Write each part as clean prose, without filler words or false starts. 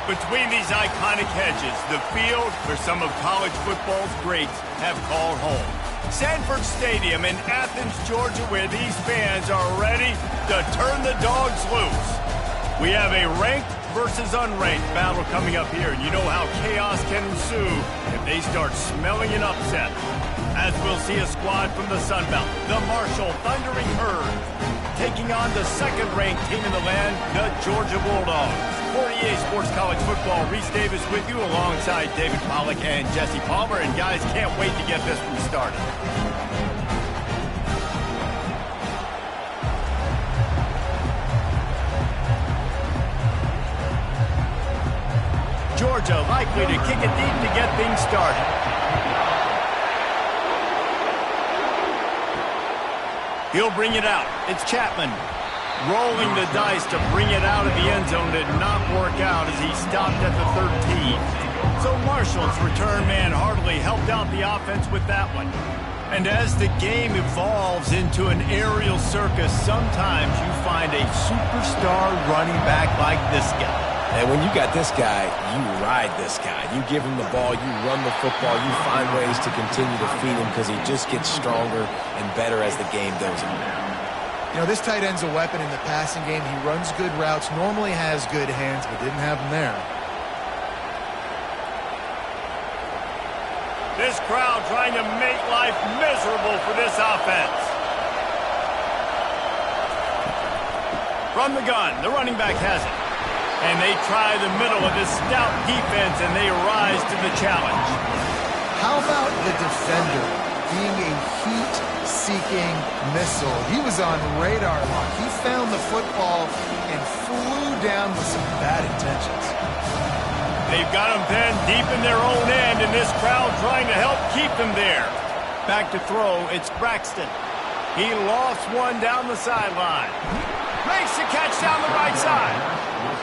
Between these iconic hedges, the field where some of college football's greats have called home. Sanford Stadium in Athens, Georgia, where these fans are ready to turn the dogs loose. We have a ranked versus unranked battle coming up here, and you know how chaos can ensue if they start smelling an upset. As we'll see a squad from the Sun Belt, the Marshall Thundering Herd, taking on the second-ranked team in the land, the Georgia Bulldogs. For EA Sports College Football, Reese Davis with you alongside David Pollack and Jesse Palmer. And guys, can't wait to get this one started. Georgia likely to kick it deep to get things started. He'll bring it out. It's Chapman. Rolling the dice to bring it out of the end zone did not work out as he stopped at the 13. So Marshall's return man hardly helped out the offense with that one. And as the game evolves into an aerial circus, sometimes you find a superstar running back like this guy. And when you got this guy, you ride this guy. You give him the ball, you run the football, you find ways to continue to feed him because he just gets stronger and better as the game goes on. You know, this tight end's a weapon in the passing game. He runs good routes, normally has good hands, but didn't have them there. This crowd trying to make life miserable for this offense. From the gun, the running back has it. And they try the middle of this stout defense, and they rise to the challenge. How about the defender being a heat-seeking missile? He was on radar lock. He found the football and flew down with some bad intentions. They've got him pinned deep in their own end, and this crowd trying to help keep him there. Back to throw, it's Braxton. He lost one down the sideline. Makes the catch down the right side.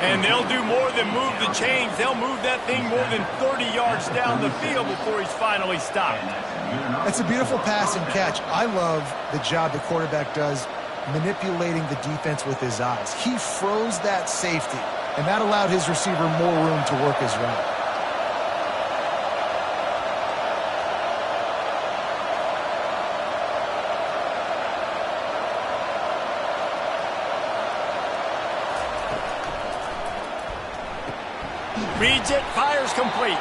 And they'll do more than move the chains. They'll move that thing more than 30 yards down the field before he's finally stopped. That's a beautiful pass and catch. I love the job the quarterback does manipulating the defense with his eyes. He froze that safety, and that allowed his receiver more room to work his route. Reads it, fires complete.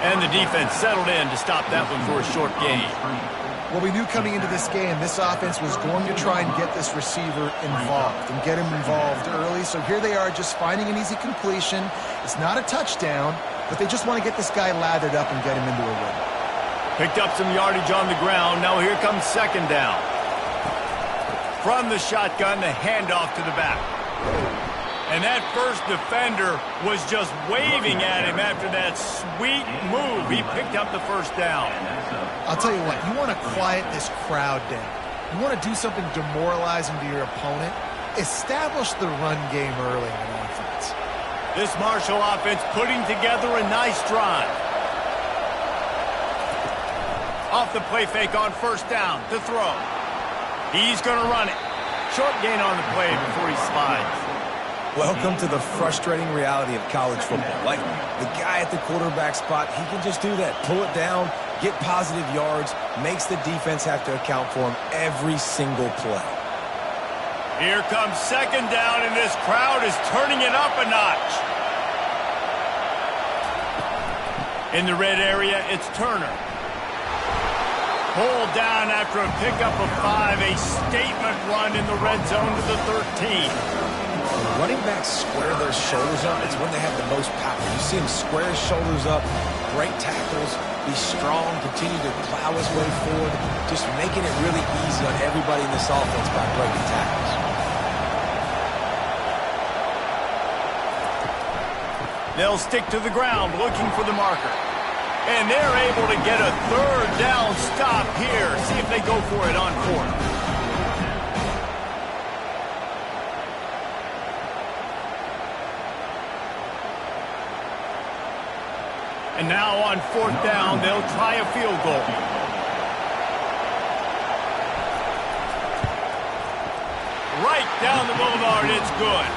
And the defense settled in to stop that one for a short gain. Well, we knew coming into this game, this offense was going to try and get this receiver involved and get him involved early. So here they are just finding an easy completion. It's not a touchdown, but they just want to get this guy lathered up and get him into a rhythm. Picked up some yardage on the ground. Now here comes second down. From the shotgun, the handoff to the back. And that first defender was just waving at him after that sweet move. He picked up the first down. I'll tell you what, you want to quiet this crowd down. You want to do something demoralizing to your opponent. Establish the run game early on offense. This Marshall offense putting together a nice drive. Off the play fake on first down to throw. He's going to run it. Short gain on the play before he slides. Welcome to the frustrating reality of college football. Like, the guy at the quarterback spot, he can just do that. Pull it down, get positive yards, makes the defense have to account for him every single play. Here comes second down, and this crowd is turning it up a notch. In the red area, it's Turner. Pulled down after a pickup of 5, a statement run in the red zone to the 13. When running backs square their shoulders up, it's when they have the most power. You see him square his shoulders up, break tackles, be strong, continue to plow his way forward, just making it really easy on everybody in this offense by breaking tackles. They'll stick to the ground looking for the marker. And they're able to get a third down stop here. See if they go for it on fourth. And now on fourth down, they'll try a field goal. Right down the boulevard, it's good.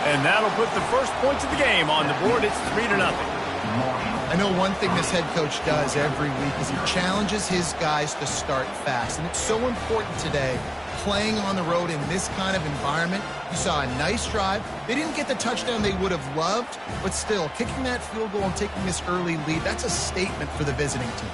And that'll put the first points of the game on the board. It's 3-0. I know one thing this head coach does every week is he challenges his guys to start fast. And it's so important today, playing on the road in this kind of environment. You saw a nice drive. They didn't get the touchdown they would have loved, but still, kicking that field goal and taking this early lead, that's a statement for the visiting team.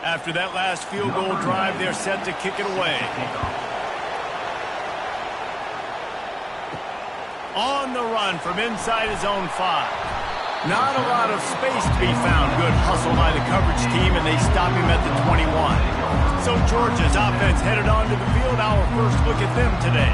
After that last field goal drive, they're set to kick it away. On the run from inside his own 5. Not a lot of space to be found. Good hustle by the coverage team, and they stop him at the 21. So Georgia's offense headed onto the field. Our first look at them today.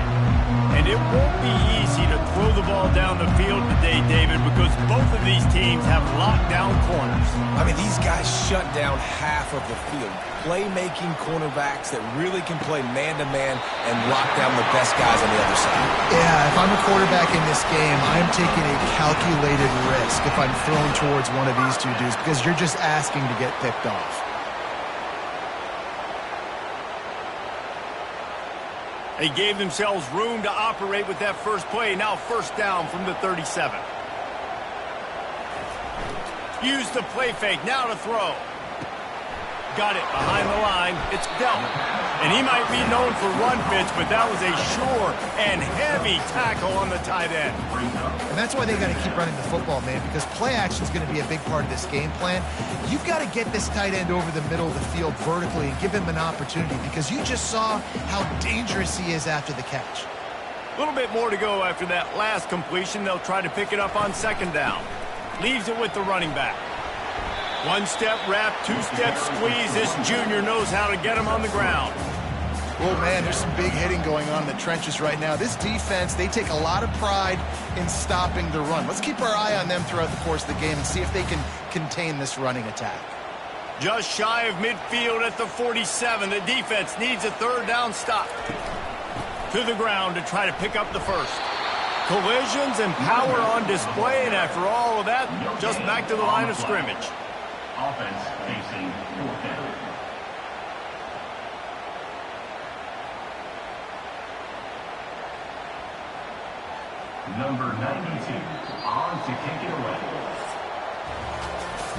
And it won't be easy to throw the ball down the field today, David, because both of these teams have lockdown corners. I mean, these guys shut down half of the field. Playmaking cornerbacks that really can play man-to-man and lock down the best guys on the other side. Yeah, if I'm a quarterback in this game, I'm taking a calculated risk if I'm throwing towards one of these two dudes because you're just asking to get picked off. They gave themselves room to operate with that first play. Now first down from the 37. Use the play fake. Now to throw. Got it behind the line. It's dealt. And he might be known for run fits, but that was a sure and heavy tackle on the tight end. And that's why they got to keep running the football, man, because play action is going to be a big part of this game plan. You've got to get this tight end over the middle of the field vertically and give him an opportunity because you just saw how dangerous he is after the catch. A little bit more to go after that last completion. They'll try to pick it up on second down. Leaves it with the running back. One-step wrap, two-step squeeze. This junior knows how to get him on the ground. Oh, man, there's some big hitting going on in the trenches right now. This defense, they take a lot of pride in stopping the run. Let's keep our eye on them throughout the course of the game and see if they can contain this running attack. Just shy of midfield at the 47. The defense needs a third down stop. To the ground to try to pick up the first. Collisions and power on display, and after all of that, just back to the line of scrimmage. Offense facing fourth down. Number 92 on to kick it away.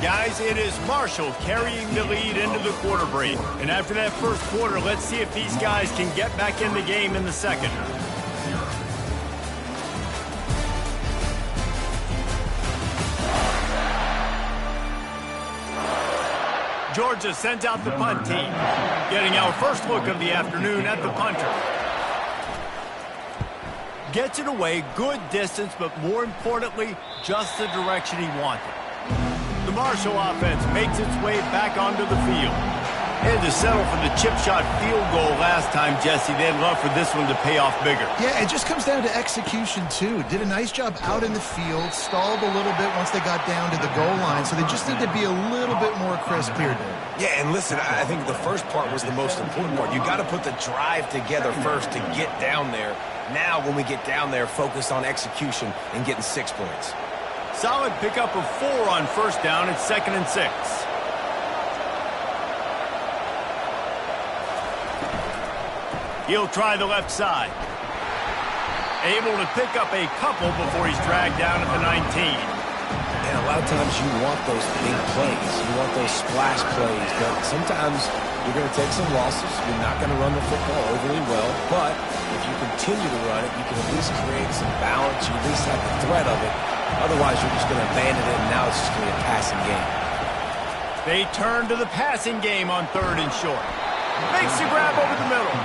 Guys, it is Marshall carrying the lead into the quarter break. And after that first quarter, let's see if these guys can get back in the game in the second. Georgia sends out the punt team, getting our first look of the afternoon at the punter. Gets it away, good distance, but more importantly, just the direction he wanted. The Marshall offense makes its way back onto the field. Had to settle for the chip shot field goal last time, Jesse. They'd love for this one to pay off bigger. Yeah, it just comes down to execution, too. Did a nice job out in the field, stalled a little bit once they got down to the goal line, so they just need to be a little bit more crisp here, Dave. Yeah, and listen, I think the first part was the most important part. You got to put the drive together first to get down there. Now, when we get down there, focus on execution and getting 6 points. Solid pickup of 4 on first down. It's 2nd and 6. He'll try the left side. Able to pick up a couple before he's dragged down at the 19. And a lot of times you want those big plays. You want those splash plays. But sometimes you're going to take some losses. You're not going to run the football overly well. But if you continue to run it, you can at least create some balance. You at least have the threat of it. Otherwise, you're just going to abandon it, and now it's just going to be a passing game. They turn to the passing game on 3rd and short. Makes the grab over the middle.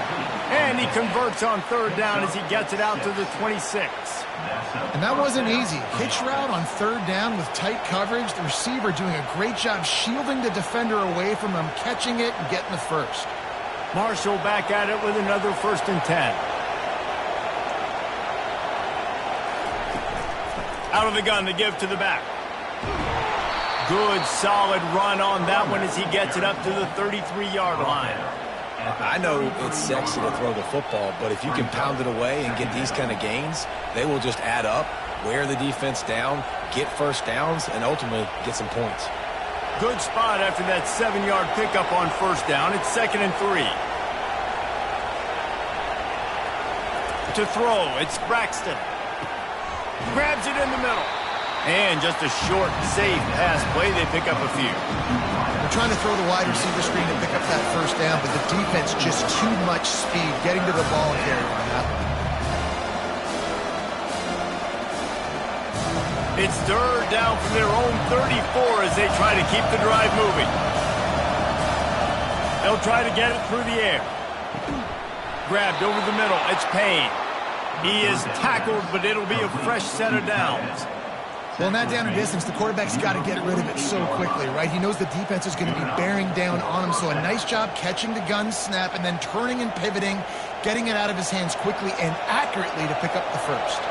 And he converts on 3rd down as he gets it out to the 26. And that wasn't easy. Hitch route on 3rd down with tight coverage. The receiver doing a great job shielding the defender away from him, catching it and getting the first. Marshall back at it with another 1st and 10. Out of the gun to give to the back. Good, solid run on that one as he gets it up to the 33-yard line. I know it's sexy to throw the football, but if you can pound it away and get these kind of gains, they will just add up. wear the defense down, get first downs, and ultimately get some points. Good spot after that 7-yard pickup on first down. It's 2nd and 3. To throw, it's Braxton. Grabs it in the middle. And just a short, safe pass play. They pick up a few. They're trying to throw the wide receiver screen to pick up that first down, but the defense just too much speed getting to the ball carrier on that one. It's 3rd down from their own 34 as they try to keep the drive moving. They'll try to get it through the air. Grabbed over the middle. It's Payne. He is tackled, but it'll be a fresh set of downs. Well, in that down and distance, the quarterback's got to get rid of it so quickly, right? He knows the defense is going to be bearing down on him, so a nice job catching the gun snap and then turning and pivoting, getting it out of his hands quickly and accurately to pick up the first.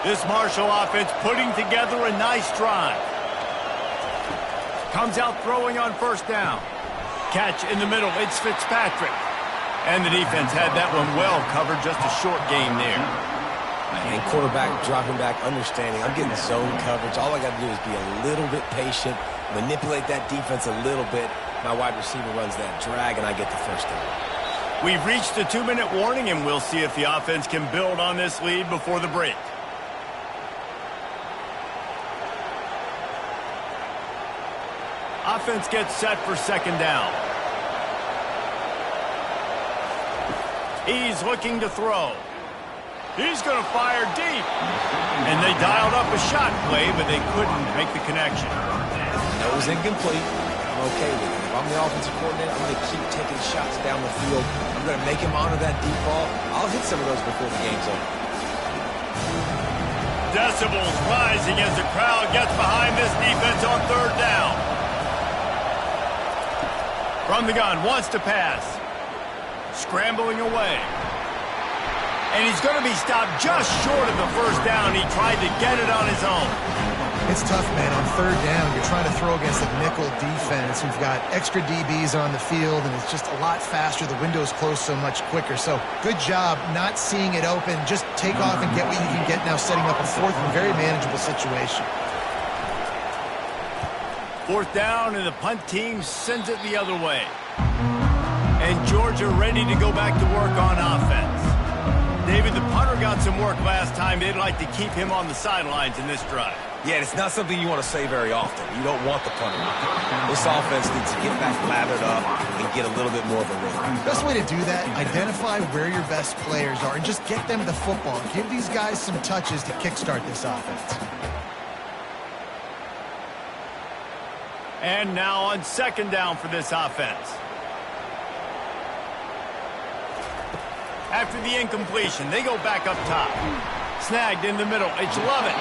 This Marshall offense putting together a nice drive. Comes out throwing on first down. Catch in the middle. It's Fitzpatrick. And the defense had that one well covered. Just a short game there. And quarterback dropping back, understanding I'm getting zone coverage. All I got to do is be a little bit patient, manipulate that defense a little bit. My wide receiver runs that drag, and I get the first down. We've reached the 2-minute warning, and we'll see if the offense can build on this lead before the break. Offense gets set for 2nd down. He's looking to throw. He's going to fire deep. And they dialed up a shot play, but they couldn't make the connection. Nose incomplete. I'm okay with it. If I'm the offensive coordinator, I'm going to keep taking shots down the field. I'm going to make him honor that deep ball. I'll hit some of those before the game's over. Decibels rising as the crowd gets behind this defense on 3rd down. From the gun, wants to pass. Scrambling away. And he's going to be stopped just short of the first down. He tried to get it on his own. It's tough, man. On 3rd down, you're trying to throw against a nickel defense. We've got extra DBs on the field, and it's just a lot faster. The window's closed so much quicker. So good job not seeing it open. Just take off and get what you can get now, setting up a 4th and very manageable situation. 4th down, and the punt team sends it the other way. And Georgia ready to go back to work on offense. David, the punter got some work last time. They'd like to keep him on the sidelines in this drive. Yeah, it's not something you want to say very often. You don't want the punter. This offense needs to get back lathered up and get a little bit more of a rhythm. Best way to do that, identify where your best players are and just get them the football. Give these guys some touches to kickstart this offense. And now on 2nd down for this offense. After the incompletion, they go back up top. Snagged in the middle. It's Lovett.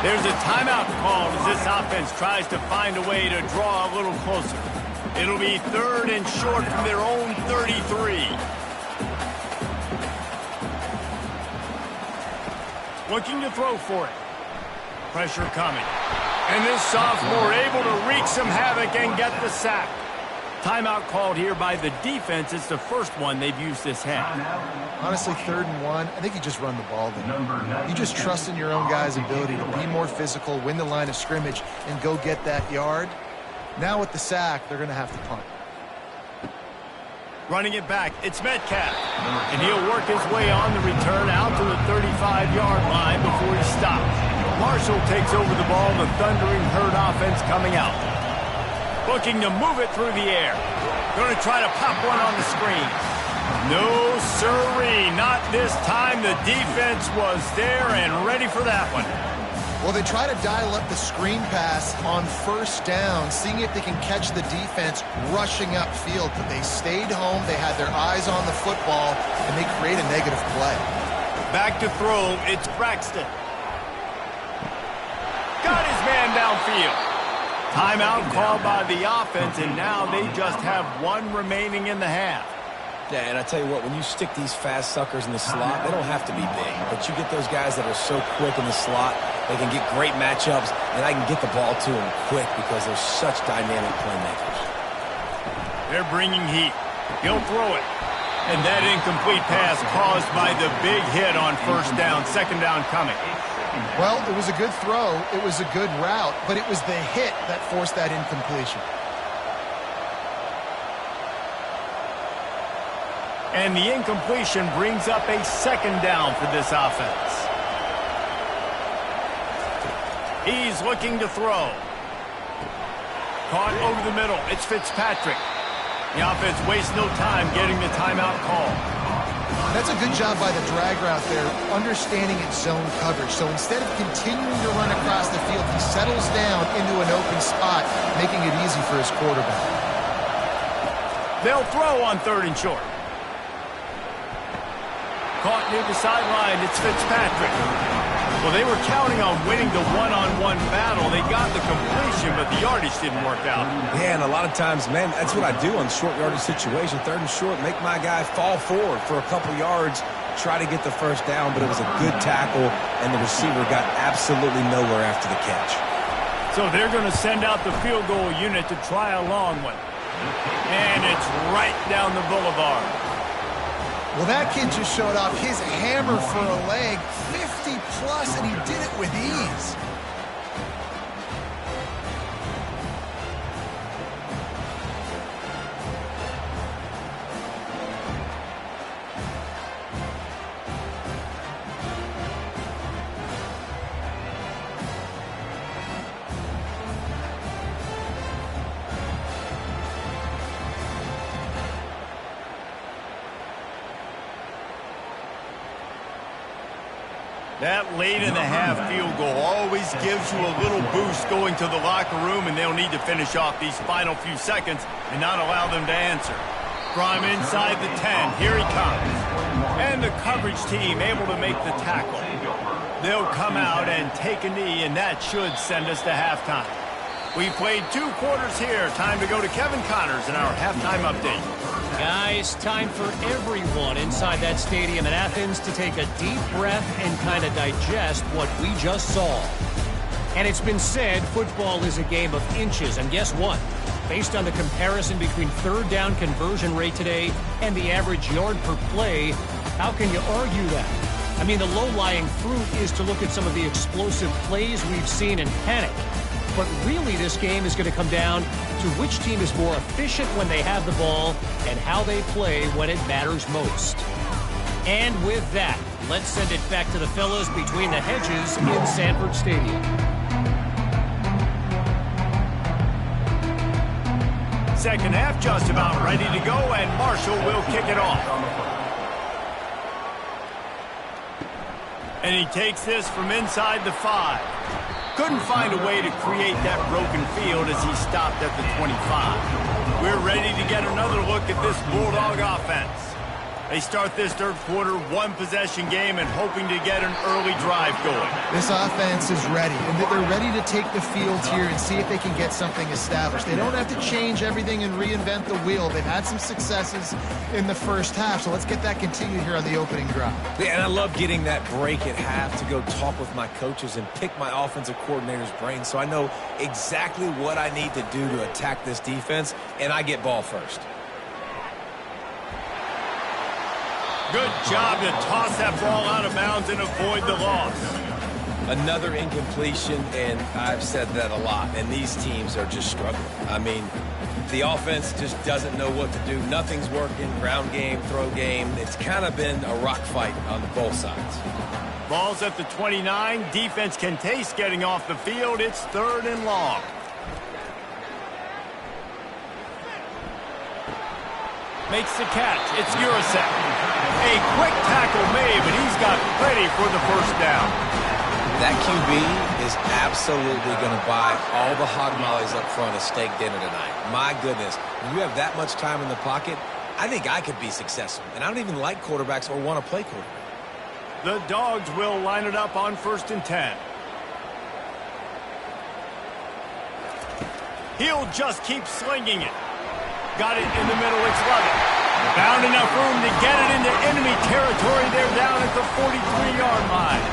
There's a timeout called as this offense tries to find a way to draw a little closer. It'll be 3rd and short from their own 33. Looking to throw for it. Pressure coming. And this sophomore able to wreak some havoc and get the sack. Timeout called here by the defense. It's the first one they've used this half. Honestly, 3rd and 1, I think you just run the ball there. You just trust in your own guys' ability to be more physical, win the line of scrimmage, and go get that yard. Now with the sack, they're going to have to punt. Running it back, it's Metcalf. And he'll work his way on the return out to the 35-yard line before he stops. Marshall takes over the ball, the Thundering Herd offense coming out. Looking to move it through the air. Going to try to pop one on the screen. No, sirree, not this time. The defense was there and ready for that one. Well, they try to dial up the screen pass on 1st down, seeing if they can catch the defense rushing upfield. But they stayed home, they had their eyes on the football, and they create a negative play. Back to throw, it's Braxton. Got his man downfield. Timeout called by the offense, and now they just have 1 remaining in the half. Yeah, and I tell you what, when you stick these fast suckers in the slot, they don't have to be big. But you get those guys that are so quick in the slot, they can get great matchups, and I can get the ball to them quick because they're such dynamic playmakers. They're bringing heat. He'll throw it. And that incomplete pass caused by the big hit on 1st down. 2nd down coming. down. Well, it was a good throw. It was a good route, but it was the hit that forced that incompletion. And the incompletion brings up a second down for this offense. He's looking to throw. Caught over the middle. It's Fitzpatrick. The offense wastes no time getting the timeout call. That's a good job by the drag route there, understanding its zone coverage. So instead of continuing to run across the field, he settles down into an open spot, making it easy for his quarterback. They'll throw on 3rd and short. Caught near the sideline. It's Fitzpatrick. Well, they were counting on winning the one-on-one battle. They got the completion, but the yardage didn't work out. Yeah, and a lot of times, man, that's what I do on short yardage situation. 3rd and short, make my guy fall forward for a couple yards, try to get the first down, but it was a good tackle, and the receiver got absolutely nowhere after the catch. So they're going to send out the field goal unit to try a long one. And it's right down the boulevard. Well, that kid just showed off his hammer for a leg, 50-plus, and he did it with ease. That late-in-the-half field goal always gives you a little boost going to the locker room, and they'll need to finish off these final few seconds and not allow them to answer. From inside the 10, here he comes. And the coverage team able to make the tackle. They'll come out and take a knee, and that should send us to halftime. We played 2 quarters here. Time to go to Kevin Connors in our halftime update. Guys, time for everyone inside that stadium in Athens to take a deep breath and kind of digest what we just saw. And it's been said football is a game of inches, and guess what? Based on the comparison between 3rd down conversion rate today and the average yard per play, how can you argue that? I mean, the low-lying fruit is to look at some of the explosive plays we've seen in panic. But really, this game is going to come down to which team is more efficient when they have the ball and how they play when it matters most. And with that, let's send it back to the fellas between the hedges in Sanford Stadium. Second half just about ready to go, and Marshall will kick it off. And he takes this from inside the 5. Couldn't find a way to create that broken field as he stopped at the 25. We're ready to get another look at this Bulldog offense. They start this 3rd quarter one-possession game and hoping to get an early drive going. This offense is ready, and they're ready to take the field here and see if they can get something established. They don't have to change everything and reinvent the wheel. They've had some successes in the first half, so let's get that continued here on the opening drive. Yeah, and I love getting that break at half to go talk with my coaches and pick my offensive coordinator's brain so I know exactly what I need to do to attack this defense, and I get ball first. Good job to toss that ball out of bounds and avoid the loss. Another incompletion, and I've said that a lot, and these teams are just struggling. I mean, the offense just doesn't know what to do. Nothing's working. Ground game, throw game. It's kind of been a rock fight on both sides. Ball's at the 29. Defense can taste getting off the field. It's 3rd and long. Makes the catch. It's Urasek. A quick tackle made, but he's got plenty for the first down. That QB is absolutely going to buy all the hog mollies up front of steak dinner tonight. My goodness, when you have that much time in the pocket, I think I could be successful. And I don't even like quarterbacks or want to play quarterback. The Dogs will line it up on 1st and 10. He'll just keep slinging it. Got it in the middle. It's Lovett. Found enough room to get it into enemy territory. They're down at the 43-yard line.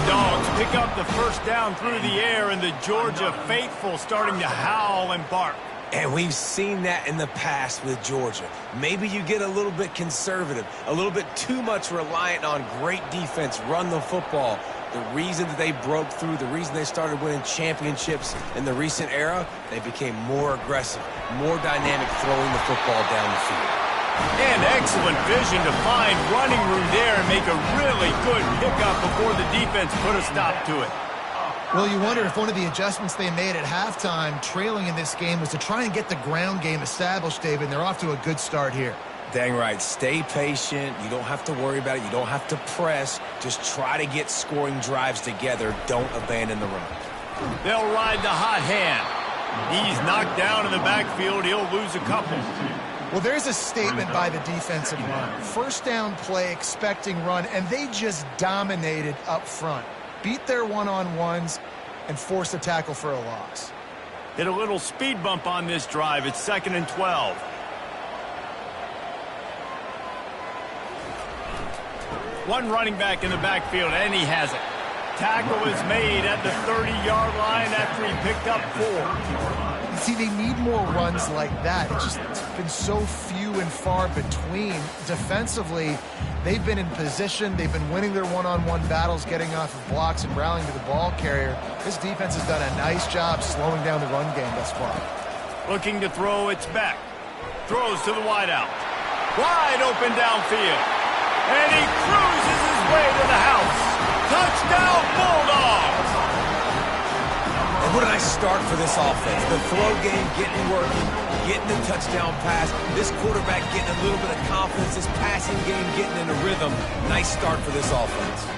Dogs pick up the first down through the air, and the Georgia faithful starting to howl and bark. And we've seen that in the past with Georgia. Maybe you get a little bit conservative, a little bit too much reliant on great defense, run the football. The reason that they broke through, the reason they started winning championships in the recent era, they became more aggressive, more dynamic throwing the football down the field. And excellent vision to find running room there and make a really good pickup before the defense put a stop to it. Well, you wonder if one of the adjustments they made at halftime, trailing in this game, was to try and get the ground game established, David, and they're off to a good start here. Dang right. Stay patient. You don't have to worry about it. You don't have to press. Just try to get scoring drives together. Don't abandon the run. They'll ride the hot hand. He's knocked down in the backfield. He'll lose a couple. Well, there's a statement by the defensive line. First down play, expecting run, and they just dominated up front. Beat their one-on-ones and forced a tackle for a loss. Hit a little speed bump on this drive. It's 2nd and 12. One running back in the backfield, and he has it. Tackle is made at the 30-yard line after he picked up 4. See, they need more runs like that. It's been so few and far between. Defensively, they've been in position. They've been winning their one-on-one battles, getting off of blocks and rallying to the ball carrier. This defense has done a nice job slowing down the run game thus far. Looking to throw, it's back. Throws to the wideout. Wide open downfield. And he cruises his way to the house. Touchdown, Bulldogs! And what a nice start for this offense. The throw game getting working, getting the touchdown pass. This quarterback getting a little bit of confidence. This passing game getting in a rhythm. Nice start for this offense.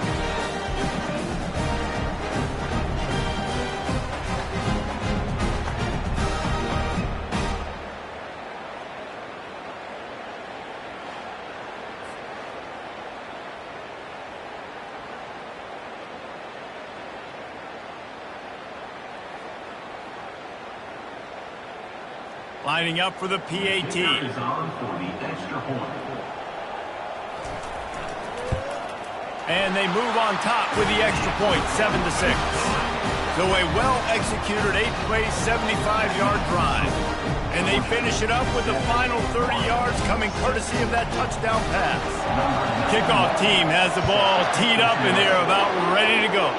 Lining up for the PAT. Is on for the extra point. And they move on top with the extra point, 7-6. So a well-executed 8-play, 75-yard drive. And they finish it up with the final 30 yards coming courtesy of that touchdown pass. Kickoff team has the ball teed up and they're about ready to go.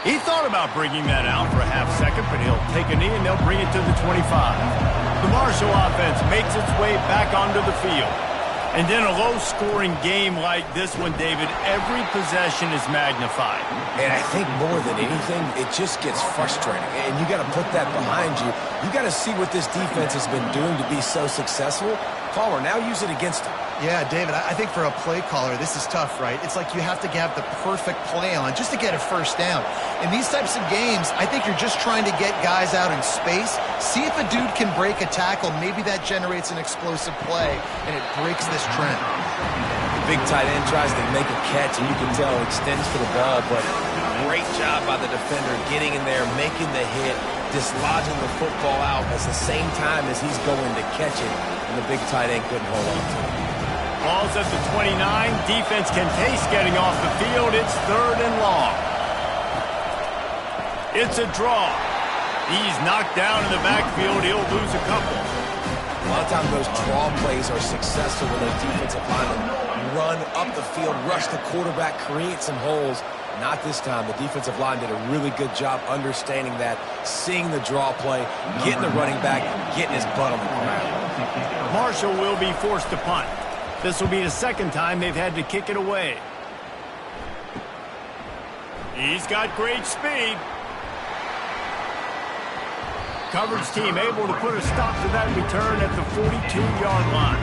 He thought about bringing that out for a half second, but he'll take a knee and they'll bring it to the 25. The Marshall offense makes its way back onto the field. And in a low-scoring game like this one, David, every possession is magnified. And I think more than anything, it just gets frustrating. And you got to put that behind you. You got to see what this defense has been doing to be so successful. Caller, now use it against them. Yeah, David, I think for a play caller, this is tough, right? It's like you have to have the perfect play on just to get a first down. In these types of games, I think you're just trying to get guys out in space, see if a dude can break a tackle. Maybe that generates an explosive play, and it breaks this trend. The big tight end tries to make a catch, and you can tell it extends for the ball, but great job by the defender getting in there, making the hit, dislodging the football out at the same time as he's going to catch it, and the big tight end couldn't hold on to it. Ball's at the 29. Defense can taste getting off the field. It's 3rd and long. It's a draw. He's knocked down in the backfield. He'll lose a couple. A lot of times those draw plays are successful when those defensive linemen run up the field, rush the quarterback, create some holes. Not this time. The defensive line did a really good job understanding that, seeing the draw play, getting the running back, getting his butt on the ground. Marshall will be forced to punt. This will be the second time they've had to kick it away. He's got great speed. Coverage team able to put a stop to that return at the 42-yard line.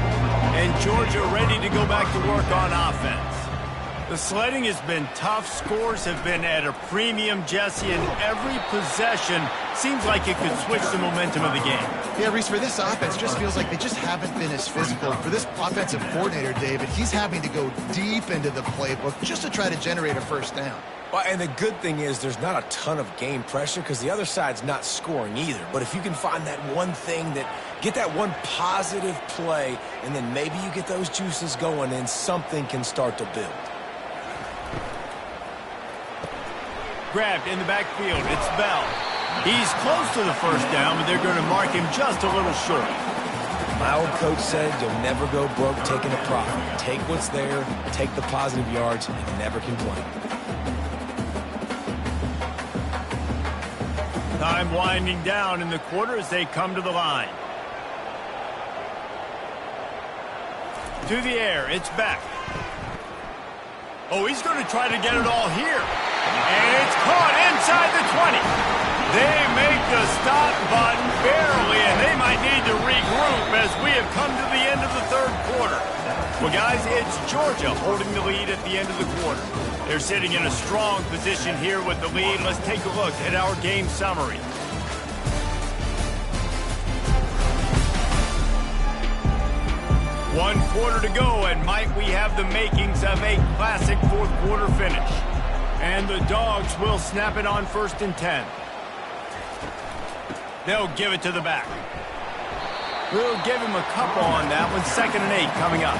And Georgia ready to go back to work on offense. The sledding has been tough. Scores have been at a premium, Jesse, and every possession seems like it could switch the momentum of the game. Yeah, Reese, for this offense, it just feels like they just haven't been as physical. For this offensive coordinator, David, he's having to go deep into the playbook just to try to generate a first down. Well, and the good thing is there's not a ton of game pressure because the other side's not scoring either. But if you can find that one thing, get that one positive play, and then maybe you get those juices going and something can start to build. Grabbed in the backfield. It's Bell. He's close to the first down, but they're going to mark him just a little short. My old coach said you'll never go broke taking a profit. Take what's there, take the positive yards, and never complain. Time winding down in the quarter as they come to the line. To the air, it's back. Oh, he's going to try to get it all here. And it's caught inside the 20. They make the stop, but barely, and they might need to regroup as we have come to the end of the third quarter. Well, guys, it's Georgia holding the lead at the end of the quarter. They're sitting in a strong position here with the lead. Let's take a look at our game summary. One quarter to go, and might we have the makings of a classic fourth quarter finish. And the Dogs will snap it on 1st and 10. They'll give it to the back. We'll give him a couple on that one. 2nd and 8 coming up.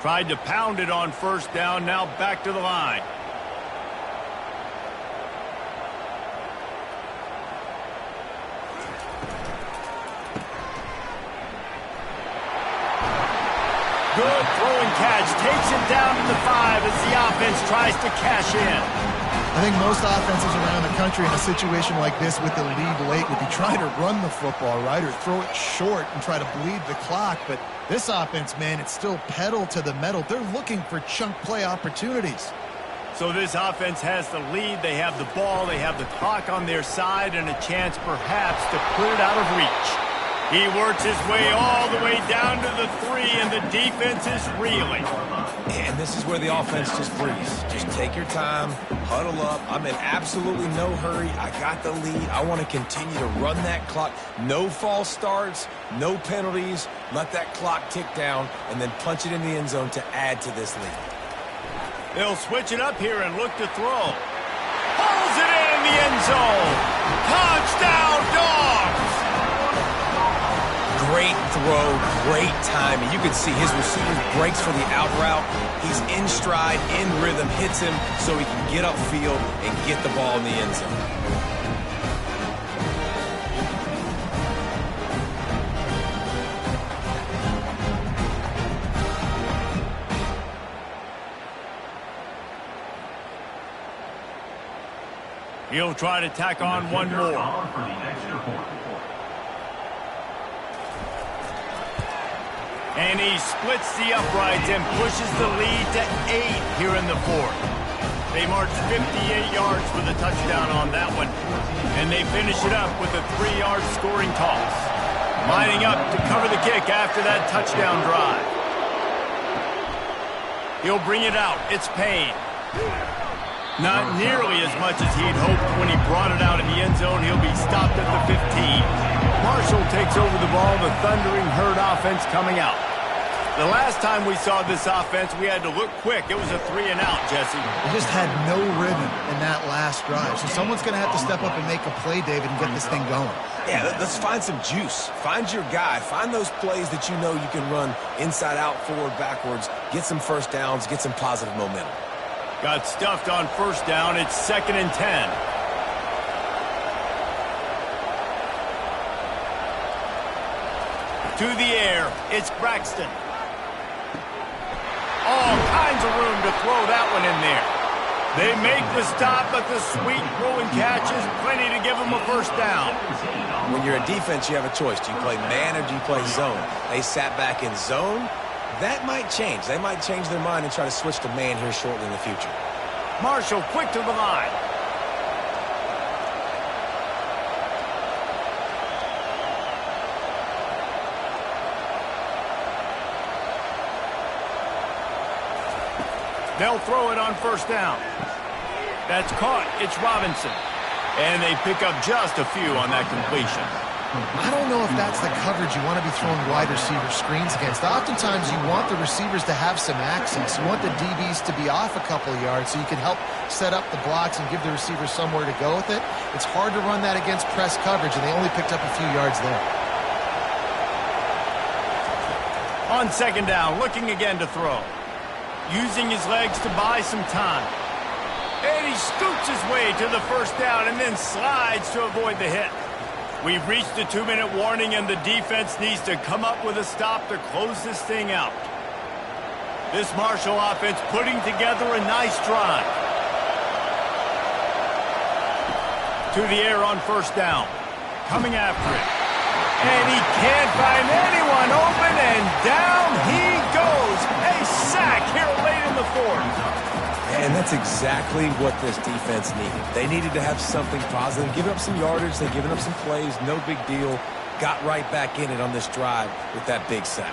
Tried to pound it on 1st down, now back to the line. Good throw and catch, takes it down to the 5 as the offense tries to cash in. I think most offenses around the country in a situation like this with the lead late would be trying to run the football, right, or throw it short and try to bleed the clock. But this offense, man, it's still pedal to the metal. They're looking for chunk play opportunities. So this offense has the lead. They have the ball. They have the clock on their side and a chance perhaps to put it out of reach. He works his way all the way down to the 3, and the defense is reeling. And this is where the offense just breathes. Just take your time, huddle up. I'm in absolutely no hurry. I got the lead. I want to continue to run that clock. No false starts, no penalties. Let that clock tick down, and then punch it in the end zone to add to this lead. They'll switch it up here and look to throw. Pulls it in the end zone. Touchdown, Dogs! Great throw, great timing. You can see his receiver breaks for the out route. He's in stride, in rhythm, hits him so he can get upfield and get the ball in the end zone. He'll try to tack on one more. And he splits the uprights and pushes the lead to 8 here in the 4th. They march 58 yards for the touchdown on that one. And they finish it up with a 3-yard scoring toss. Lining up to cover the kick after that touchdown drive. He'll bring it out. It's Payne. Not nearly as much as he'd hoped when he brought it out in the end zone. He'll be stopped at the 15. Marshall takes over the ball. The Thundering Herd offense coming out. The last time we saw this offense, we had to look quick. It was a 3-and-out, Jesse. They just had no rhythm in that last drive. So someone's going to have to step up and make a play, David, and get this thing going. Yeah, let's find some juice. Find your guy. Find those plays that you know you can run inside out, forward, backwards. Get some first downs. Get some positive momentum. Got stuffed on 1st down. It's 2nd and 10. To the air, it's Braxton. All kinds of room to throw that one in there. They make the stop, but the sweet throw and catch is plenty to give them a 1st down. When you're a defense, you have a choice. Do you play man or do you play zone? They sat back in zone. That might change. They might change their mind and try to switch to man here shortly in the future. Marshall quick to the line. They'll throw it on 1st down. That's caught. It's Robinson. And they pick up just a few on that completion. I don't know if that's the coverage you want to be throwing wide receiver screens against. Oftentimes, you want the receivers to have some access. You want the DBs to be off a couple of yards so you can help set up the blocks and give the receivers somewhere to go with it. It's hard to run that against press coverage, and they only picked up a few yards there. On 2nd down, looking again to throw. using his legs to buy some time. And he scoots his way to the first down and then slides to avoid the hit. We've reached the 2-minute warning, and the defense needs to come up with a stop to close this thing out. This Marshall offense putting together a nice drive. To the air on first down. Coming after it. And he can't find anyone open, and down he goes. A sack here late in the fourth. And that's exactly what this defense needed. They needed to have something positive. Giving up some yardage, they've given up some plays, no big deal. Got right back in it on this drive with that big sack.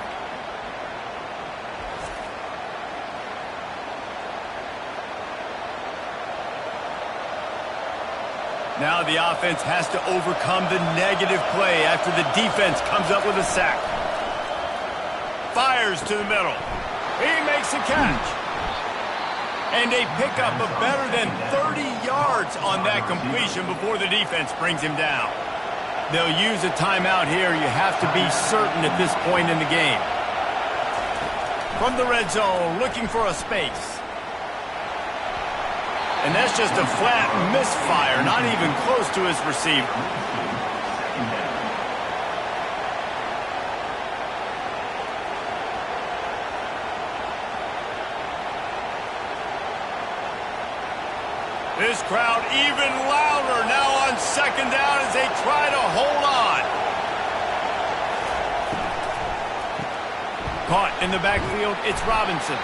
Now the offense has to overcome the negative play after the defense comes up with a sack. Fires to the middle. He makes a catch. And a pickup of better than 30 yards on that completion before the defense brings him down. They'll use a timeout here. You have to be certain at this point in the game. From the red zone, looking for a space. And that's just a flat misfire, not even close to his receiver. This crowd even louder now on second down as they try to hold on. Caught in the backfield, it's Robinson.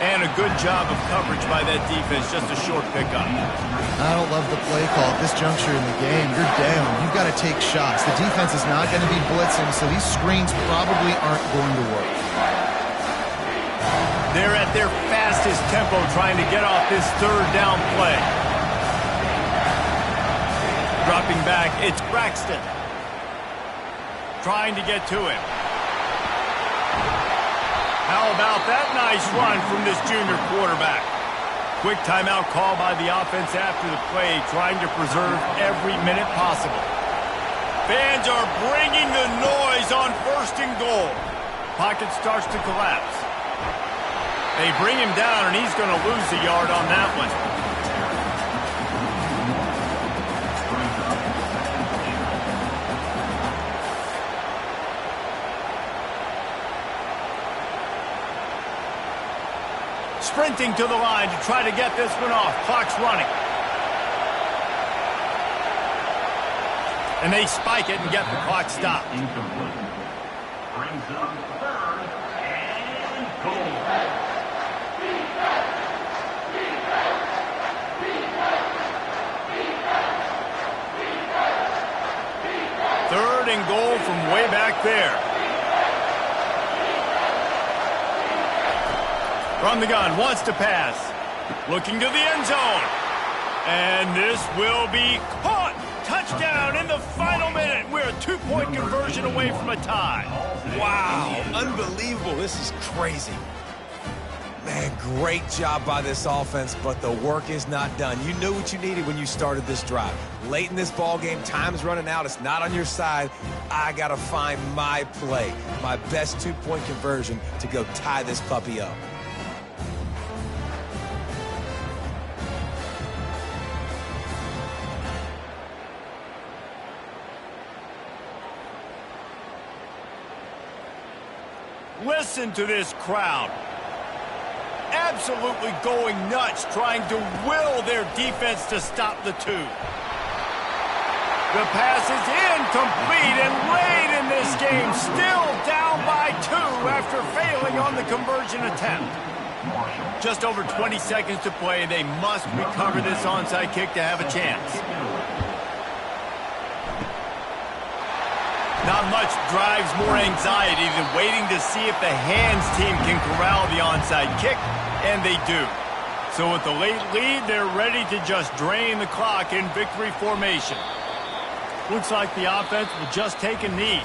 And a good job of coverage by that defense, just a short pickup. I don't love the play call at this juncture in the game. You're down. You've got to take shots. The defense is not going to be blitzing, so these screens probably aren't going to work. They're at their fastest tempo trying to get off this third down play. Dropping back, it's Braxton. Trying to get to him. How about that nice run from this junior quarterback? Quick timeout call by the offense after the play, trying to preserve every minute possible. Fans are bringing the noise on first and goal. Pocket starts to collapse. They bring him down, and he's going to lose a yard on that one. Sprinting to the line to try to get this one off. Clock's running. And they spike it and get the clock stopped. Incomplete. Brings up third and goal. Third and goal from way back there. From the gun, wants to pass. Looking to the end zone. And this will be caught. Touchdown in the final minute. We're a 2-point conversion away from a tie. Wow, unbelievable. This is crazy. Man, great job by this offense, but the work is not done. You knew what you needed when you started this drive. Late in this ball game, time's running out. It's not on your side. I got to find my play, my best 2-point conversion to go tie this puppy up. Listen to this crowd. Absolutely going nuts, trying to will their defense to stop the two. The pass is incomplete, and late in this game, still down by 2 after failing on the conversion attempt. Just over 20 seconds to play. They must recover this onside kick to have a chance. Not much drives more anxiety than waiting to see if the hands team can corral the onside kick, and they do. So with the late lead, they're ready to just drain the clock in victory formation. Looks like the offense will just take a knee.